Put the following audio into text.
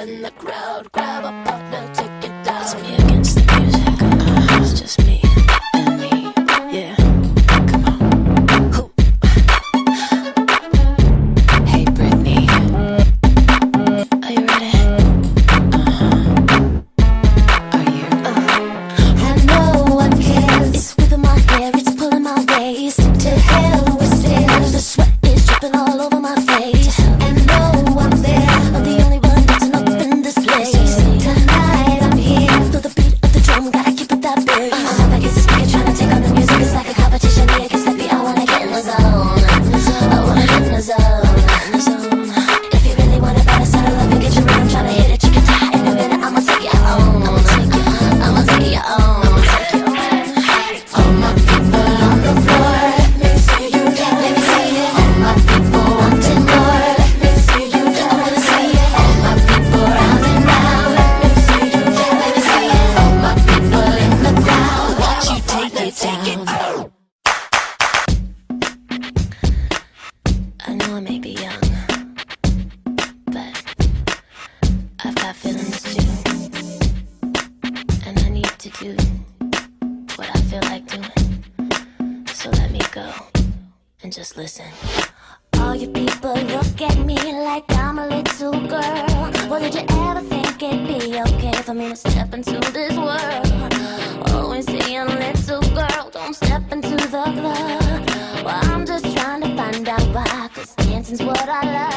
in the crowd. Grab a partner, take it down. It's me against the music. It's just me and me. Yeah. Come on. Who? Hey Britney, are you ready? Are you? And no one cares. It's whipping my hair, it's pulling my waist. To hell with stairs. The sweat is dripping all over my face. And no one's there. I'm the only one dancing up in this place. Tonight I'm here. Feel the beat of the drum, gotta keep it that big. I'm up against the speaker, trying to take on the music. It's like a competition, me against the beat. I wanna get in the zone. I wanna get in the zone. If you really want it, better settle up and get your rhythm. Tryna hit it, you can tie in a minute. I'ma take it home. I'ma take it home. I'ma take it home. I'ma take it home. All my people on the floor, let me see you dance. Let me see it. All my people wanting more, let me see you dance. I wanna see it. All my people round and round, let me see you dance. Let me see it. All my people in the crowd, watch you take it down. I know I may be young, but I've got feelings too, and I need to do what I feel like doing. So let me go and just listen. All you people look at me like I'm a little girl. Well, did you ever think it'd be okay for me to step into this world? Always saying, little girl, don't step into the club. Well, I'm just trying to find out why, 'cause dancing's what I love.